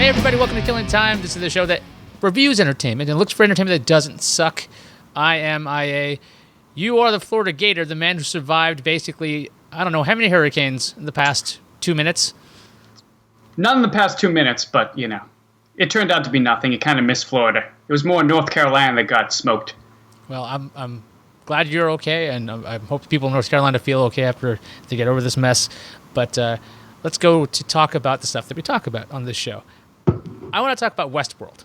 Hey everybody, welcome to Killing Time. This is the show that reviews entertainment and looks for entertainment that doesn't suck. I am IA. You are the Florida Gator, the man who survived basically, I don't know, how many hurricanes in the past 2 minutes? None in the past 2 minutes, but, you know, it turned out to be nothing. It kind of missed Florida. It was more North Carolina that got smoked. Well, I'm glad you're okay, and I hope people in North Carolina feel okay after they get over this mess. But let's go to talk about the stuff that we talk about on this show. I want to talk about Westworld.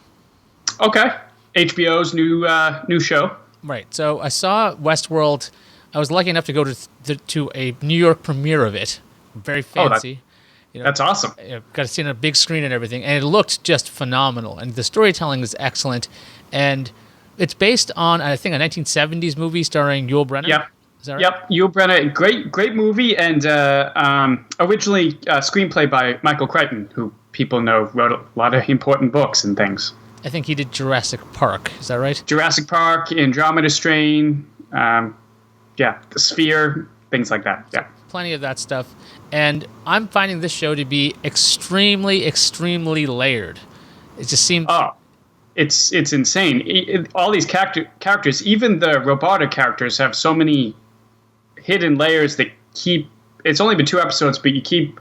Okay. HBO's new show. Right. So I saw Westworld. I was lucky enough to go to a New York premiere of it. Very fancy. That's awesome. Got to see it on a big screen and everything, and it looked just phenomenal. And the storytelling is excellent. And it's based on, I think, a 1970s movie starring Yul Brynner. Yep. Is that right? Yep. Yul Brynner, great movie, and originally screenplay by Michael Crichton, who people know wrote a lot of important books and things. I think he did Jurassic Park. Is that right? Jurassic Park, Andromeda Strain, The Sphere, things like that. Yeah. Plenty of that stuff. And I'm finding this show to be extremely, extremely layered. It just seems... Oh, it's insane. All these characters, even the robotic characters, have so many hidden layers that keep... It's only been 2 episodes, but you keep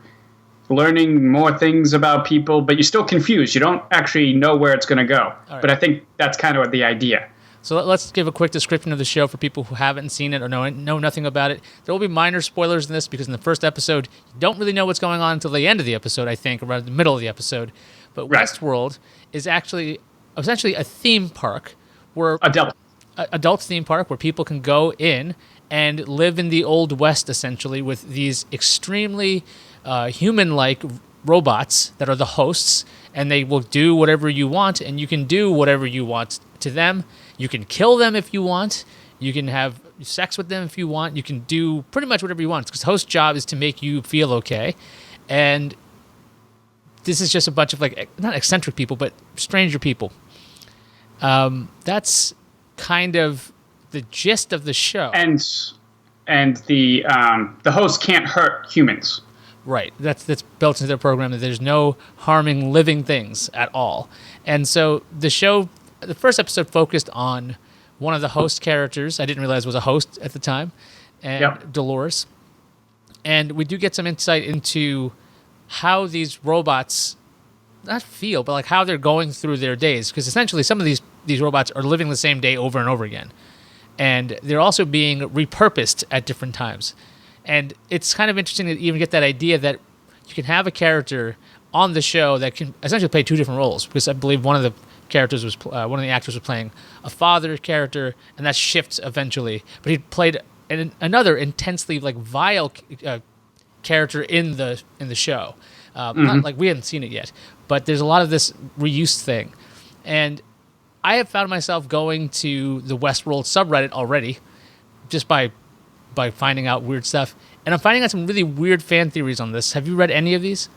learning more things about people, but you're still confused. You don't actually know where it's going to go. Right. But I think that's kind of the idea. So let's give a quick description of the show for people who haven't seen it or know nothing about it. There will be minor spoilers in this because in the first episode, you don't really know what's going on until the end of the episode, I think, around the middle of the episode. But right. Westworld is actually essentially a theme park where adult theme park where people can go in and live in the Old West, essentially, with these extremely human-like robots that are the hosts, and they will do whatever you want, and you can do whatever you want to them. You can kill them if you want. You can have sex with them if you want. You can do pretty much whatever you want, because the host's job is to make you feel okay. And this is just a bunch of, like, not eccentric people, but stranger people. That's kind of the gist of the show. And the host can't hurt humans. Right. That's built into their program that there's no harming living things at all. And so the show, the first episode focused on one of the host characters. I didn't realize was a host at the time, and yep. Dolores. And we do get some insight into how these robots not feel, but like how they're going through their days. Because essentially some of these robots are living the same day over and over again. And they're also being repurposed at different times. And it's kind of interesting to even get that idea that you can have a character on the show that can essentially play 2 different roles. Because I believe one of the characters was one of the actors was playing a father character, and that shifts eventually. But he played another intensely like vile character in the show. Not like we hadn't seen it yet, but there's a lot of this reuse thing, and I have found myself going to the Westworld subreddit already, just by finding out weird stuff. And I'm finding out some really weird fan theories on this. Have you read any of these?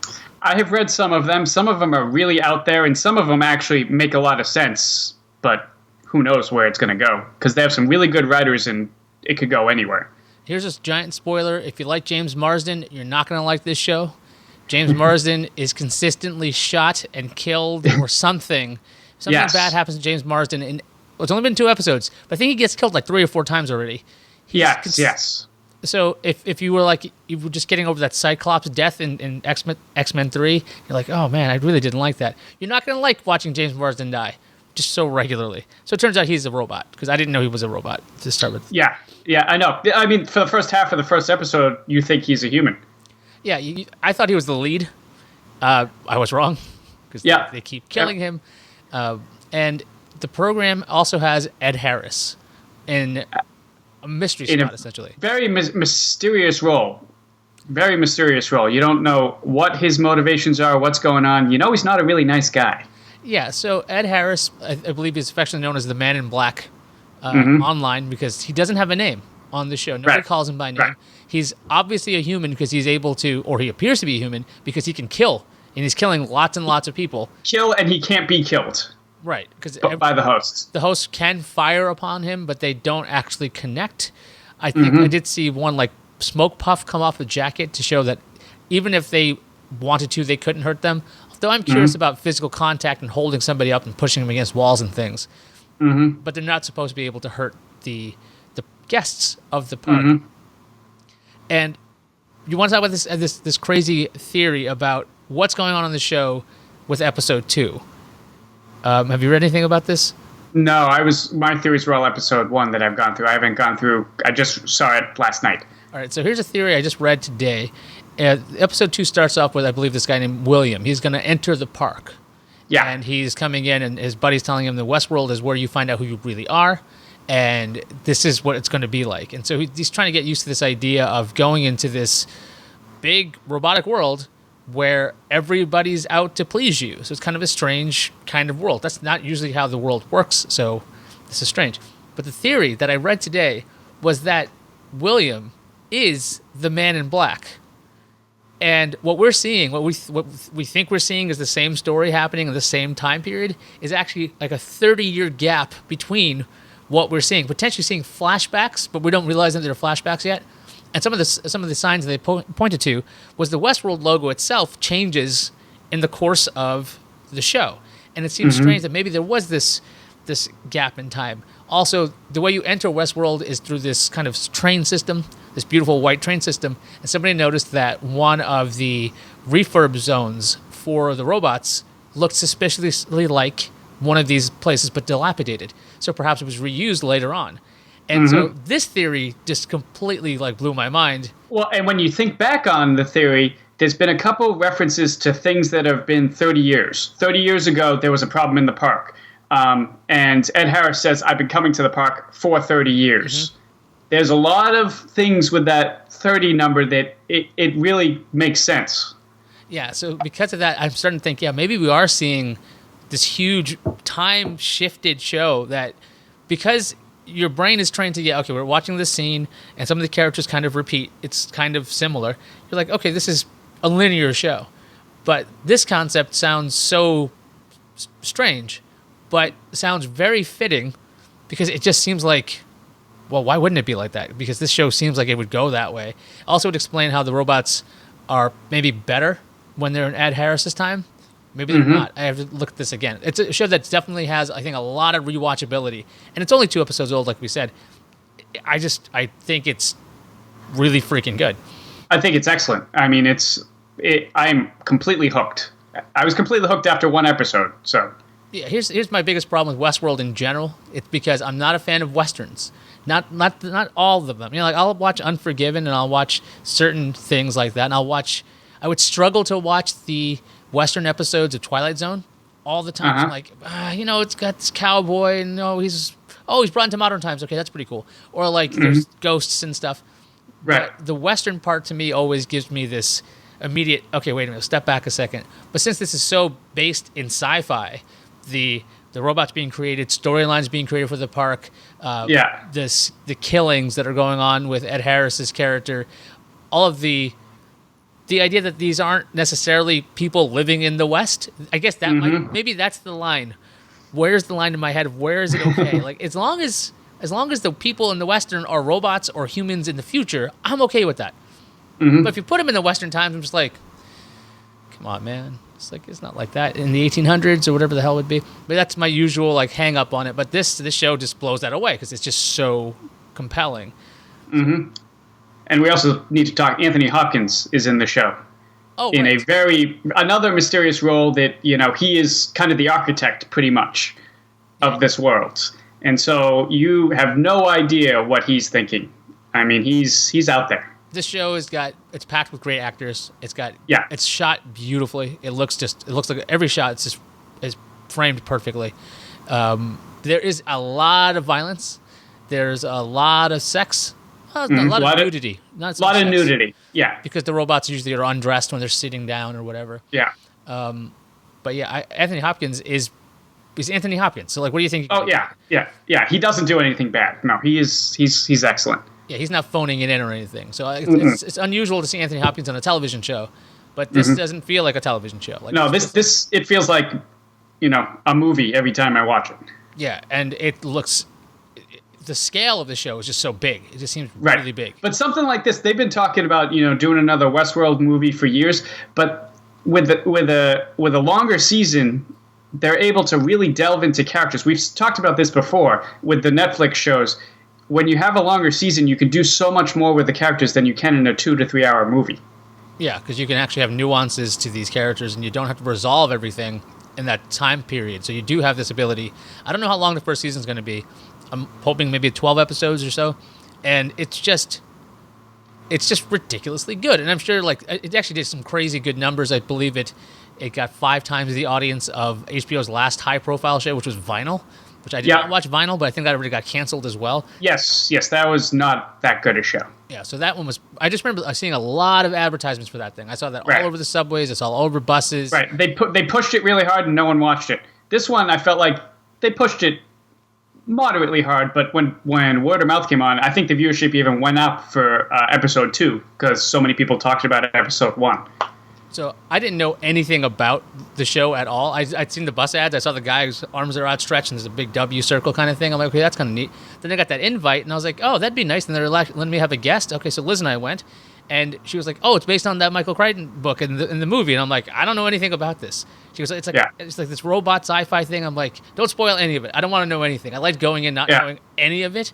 I have read some of them. Some of them are really out there, and some of them actually make a lot of sense, but who knows where it's going to go, because they have some really good writers, and it could go anywhere. Here's this giant spoiler. If you like James Marsden, you're not going to like this show. James Marsden is consistently shot and killed or something. Something yes. bad happens to James Marsden. It's only been 2 episodes, but I think he gets killed like 3 or 4 times already. Yes. So if you were like, you were just getting over that Cyclops death in X-Men 3, you're like, oh man, I really didn't like that. You're not going to like watching James Marsden die just so regularly. So it turns out he's a robot, because I didn't know he was a robot to start with. Yeah, I know. I mean, for the first half of the first episode, you think he's a human. Yeah, I thought he was the lead. I was wrong, because they keep killing him. And the program also has Ed Harris in a mystery spot, essentially. Very mysterious role. Very mysterious role. You don't know what his motivations are, what's going on. You know he's not a really nice guy. Yeah, so Ed Harris, I believe he's affectionately known as the Man in Black online, because he doesn't have a name on the show. Nobody calls him by name. Right. He's obviously a human because he's able to, or he appears to be a human, because he can kill, and he's killing lots and lots of people. Kill, and he can't be killed. Right, because by the hosts. The hosts can fire upon him, but they don't actually connect. I think I did see one like smoke puff come off the jacket to show that even if they wanted to, they couldn't hurt them. Though I'm curious about physical contact and holding somebody up and pushing them against walls and things. But they're not supposed to be able to hurt the guests of the park. And you want to talk about this crazy theory about what's going on the show with episode 2. Have you read anything about this? No, my theories were all episode 1 that I've gone through. I haven't gone through. I just saw it last night. All right, so here's a theory I just read today. Episode 2 starts off with, I believe, this guy named William. He's going to enter the park. Yeah. And he's coming in, and his buddy's telling him the Westworld is where you find out who you really are, and this is what it's going to be like. And so he's trying to get used to this idea of going into this big robotic world where everybody's out to please you. So it's kind of a strange kind of world. That's not usually how the world works, so this is strange. But the theory that I read today was that William is the Man in Black. And what we're seeing, what we think we're seeing is the same story happening in the same time period, is actually like a 30-year gap between what we're seeing. Potentially seeing flashbacks, but we don't realize that they're flashbacks yet. And some of the signs they pointed to was the Westworld logo itself changes in the course of the show. And it seems strange that maybe there was this gap in time. Also, the way you enter Westworld is through this kind of train system, this beautiful white train system. And somebody noticed that one of the refurb zones for the robots looked suspiciously like one of these places, but dilapidated. So perhaps it was reused later on. And so this theory just completely blew my mind. Well, and when you think back on the theory, there's been a couple references to things that have been 30 years. 30 years ago, there was a problem in the park. And Ed Harris says, I've been coming to the park for 30 years. There's a lot of things with that 30 number that it really makes sense. Yeah, so because of that, I'm starting to think, maybe we are seeing this huge time-shifted show that because your brain is trained to, okay, we're watching this scene, and some of the characters kind of repeat. It's kind of similar. You're like, okay, this is a linear show. But this concept sounds so strange, but sounds very fitting because it just seems like, well, why wouldn't it be like that? Because this show seems like it would go that way. Also, it would explain how the robots are maybe better when they're in Ed Harris's time. Maybe they're not. I have to look at this again. It's a show that definitely has, I think, a lot of rewatchability. And it's only 2 episodes old, like we said. I think it's really freaking good. I think it's excellent. I mean, I'm completely hooked. I was completely hooked after 1 episode, so... Yeah, here's my biggest problem with Westworld in general. It's because I'm not a fan of Westerns. Not all of them. I'll watch Unforgiven and I'll watch certain things like that. And I would struggle to watch the Western episodes of Twilight Zone all the time. I'm like, it's got this cowboy and he's brought into modern times. Okay, that's pretty cool. Or there's ghosts and stuff. Right. But the Western part to me always gives me this immediate, okay, wait a minute, step back a second. But since this is so based in sci-fi, the robots being created, storylines being created for the park, the killings that are going on with Ed Harris's character, all of the idea that these aren't necessarily people living in the West. I guess that maybe that's the line. Where's the line in my head of where is it okay? as long as the people in the Western are robots or humans in the future, I'm okay with that. But if you put them in the Western times, I'm just like, come on, man. It's not like that in the 1800s or whatever the hell it would be. But that's my usual hang up on it. But this show just blows that away because it's just so compelling. And we also need to talk. Anthony Hopkins is in the show. In another mysterious role that he is kind of the architect, pretty much, of this world. And so you have no idea what he's thinking. I mean, he's out there. This show it's packed with great actors. It's shot beautifully. It looks like every shot is framed perfectly. There is a lot of violence. There's a lot of sex. A lot of nudity. Not so a lot much of sex, nudity. Yeah. Because the robots usually are undressed when they're sitting down or whatever. Yeah. But Anthony Hopkins is Anthony Hopkins. So what do you think? Oh yeah. He doesn't do anything bad. No, he's excellent. Yeah, he's not phoning it in or anything. So it's unusual to see Anthony Hopkins on a television show, but this doesn't feel like a television show. This it feels like, a movie every time I watch it. Yeah, and it looks. The scale of the show is just so big. It just seems really big. But something like this, they've been talking about, doing another Westworld movie for years. But with a longer season, they're able to really delve into characters. We've talked about this before with the Netflix shows. When you have a longer season, you can do so much more with the characters than you can in a 2 to 3 hour movie. Yeah, because you can actually have nuances to these characters, and you don't have to resolve everything in that time period. So you do have this ability. I don't know how long the first season is going to be. I'm hoping maybe 12 episodes or so, and it's just ridiculously good. And I'm sure like it actually did some crazy good numbers. I believe it got 5 times the audience of HBO's last high profile show, which was Vinyl, which I did not watch Vinyl, but I think that already got canceled as well. Yes, that was not that good a show. Yeah, so that one was. I just remember seeing a lot of advertisements for that thing. I saw that all over the subways. I saw all over buses. Right. They pushed it really hard and no one watched it. This one, I felt like they pushed it moderately hard, but when word of mouth came on, I think the viewership even went up for episode 2 because so many people talked about it episode 1. So I didn't know anything about the show at all. I'd seen the bus ads. I saw the guy whose arms are outstretched and there's a big W circle kind of thing. I'm like, okay, that's kind of neat. Then I got that invite and I was like, oh, that'd be nice. And they're letting me have a guest. Okay, so Liz and I went, and she was like, oh, it's based on that Michael Crichton book in the movie. And I'm like, I don't know anything about this. She goes, it's like this robot sci-fi thing. I'm like, don't spoil any of it. I don't want to know anything. I liked going in not knowing any of it.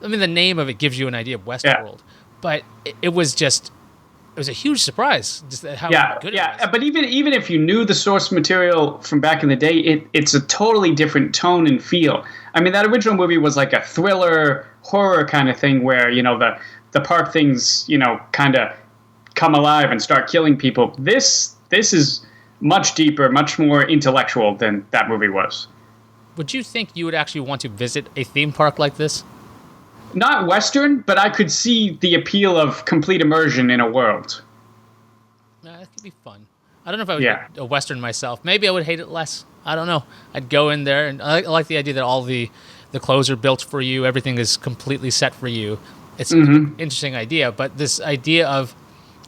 I mean, the name of it gives you an idea of Westworld, but it was just. It was a huge surprise, just how good it was. But even if you knew the source material from back in the day, it's a totally different tone and feel. I mean, that original movie was like a thriller, horror kind of thing where, the park things, kind of come alive and start killing people. This is much deeper, much more intellectual than that movie was. Would you think you would actually want to visit a theme park like this? Not Western, but I could see the appeal of complete immersion in a world. That could be fun. I don't know if I would hate a Western myself. Maybe I would hate it less. I don't know. I'd go in there, and I like the idea that all the clothes are built for you. Everything is completely set for you. It's an interesting idea, but this idea of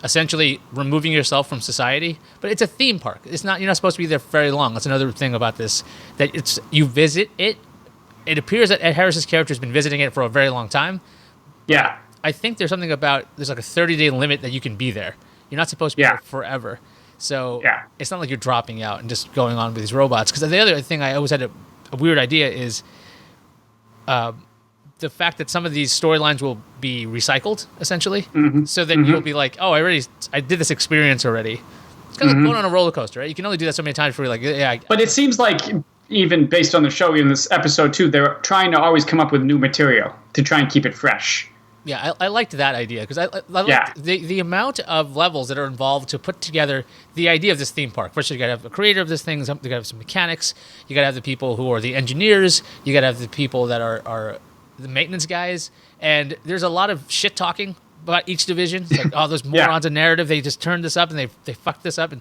essentially removing yourself from society, but it's a theme park. It's not. You're not supposed to be there for very long. That's another thing about this. That you visit it. It appears that Ed Harris's character has been visiting it for a very long time. Yeah. I think there's something about, there's like a 30-day limit that you can be there. You're not supposed to be there forever. So it's not like you're dropping out and just going on with these robots. Because the other thing I always had a weird idea is the fact that some of these storylines will be recycled, essentially. Mm-hmm. So then you'll be like, oh, I did this experience already. It's kind of like going on a roller coaster, right? You can only do that so many times before you're like, But it seems like, even based on the show, in this episode 2, they're trying to always come up with new material to try and keep it fresh. Yeah, I liked that idea because I liked the amount of levels that are involved to put together the idea of this theme park. First, you got to have a creator of this thing. You got to have some mechanics. You got to have the people who are the engineers. You got to have the people that are the maintenance guys. And there's a lot of shit talking about each division. It's like, oh, those morons of narrative. They just turned this up and they fucked this up.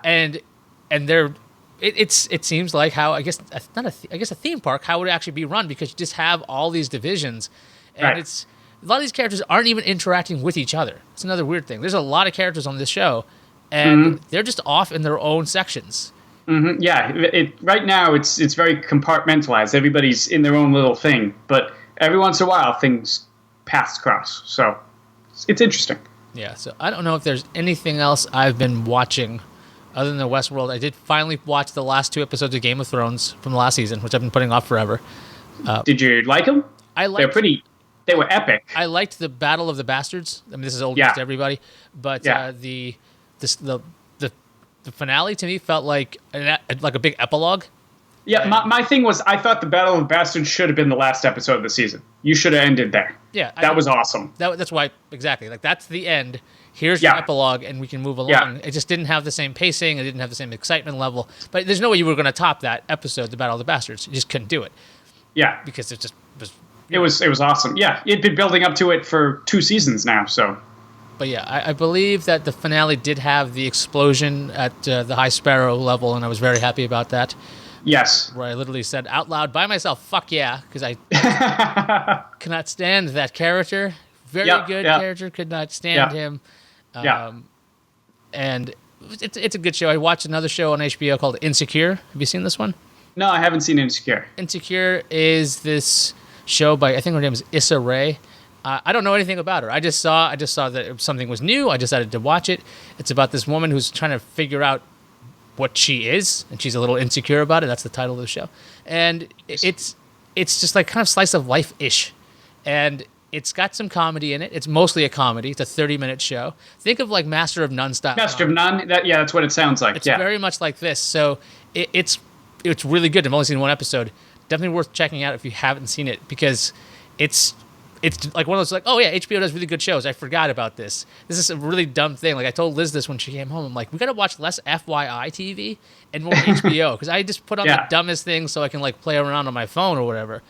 And they're. It seems like how I guess a theme park, how it would actually be run, because you just have all these divisions, and it's a lot of these characters aren't even interacting with each other. It's another weird thing. There's a lot of characters on this show, and they're just off in their own sections. Mm-hmm. Yeah, right now it's very compartmentalized. Everybody's in their own little thing, but every once in a while things paths cross. So it's interesting. Yeah. So I don't know if there's anything else I've been watching. Other than the Westworld, I did finally watch the last 2 episodes of Game of Thrones from the last season, which I've been putting off forever. Did you like them? They were epic. I liked the Battle of the Bastards. I mean, this is old news to everybody, but the finale to me felt like a big epilogue. Yeah, my thing was, I thought the Battle of the Bastards should have been the last episode of the season. You should have ended there. Yeah, that was awesome. That's why, exactly. Like, that's the end. Here's your epilogue, and we can move along. Yeah. It just didn't have the same pacing. It didn't have the same excitement level. But there's no way you were going to top that episode, the Battle of the Bastards. You just couldn't do it. Yeah, because it just was. It was awesome. Yeah, it'd been building up to it for 2 seasons now. So. But yeah, I believe that the finale did have the explosion at the High Sparrow level, and I was very happy about that. Yes. Where I literally said out loud by myself, "Fuck yeah," because I cannot stand that character. Very good character. Could not stand him. And it's a good show. I watched another show on HBO called Insecure. Have you seen this one? No, I haven't seen Insecure. Insecure is this show by, I think her name is Issa Rae, I don't know anything about her. I just saw that something was new. I decided to watch it. It's about this woman who's trying to figure out what she is, and she's a little insecure about it. That's the title of the show, and it's just like kind of slice of life ish, and it's got some comedy in it. It's mostly a comedy. It's a 30-minute show. Think of like Master of None style. Master of None. That's what it sounds like. It's very much like this. So it's really good. I've only seen one episode. Definitely worth checking out if you haven't seen it, because it's like one of those like, oh yeah, HBO does really good shows. I forgot about this. This is a really dumb thing. Like I told Liz this when she came home. I'm like, we got to watch less FYI TV and more HBO, because I just put on the dumbest things so I can like play around on my phone or whatever.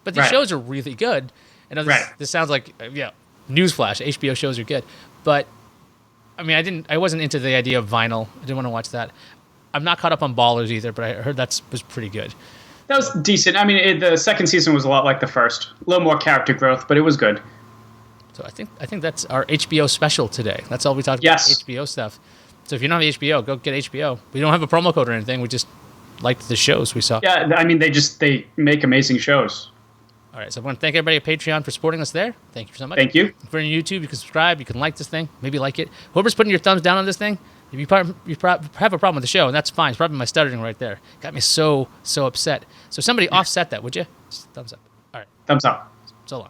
But these shows are really good. I know this sounds like newsflash. HBO shows are good, but I mean, I wasn't into the idea of Vinyl. I didn't want to watch that. I'm not caught up on Ballers either, but I heard that was pretty good. That was decent. I mean, the second season was a lot like the first. A little more character growth, but it was good. So I think that's our HBO special today. That's all we talked about, HBO stuff. So if you don't have HBO, go get HBO. We don't have a promo code or anything. We just liked the shows we saw. Yeah, I mean, they make amazing shows. All right, so I want to thank everybody at Patreon for supporting us there. Thank you so much. Thank you. If you're on YouTube, you can subscribe. You can like this thing. Maybe like it. Whoever's putting your thumbs down on this thing, if you have a problem with the show, and that's fine. It's probably my stuttering right there. Got me so upset. So somebody offset that, would you? Just thumbs up. All right. Thumbs up. So long.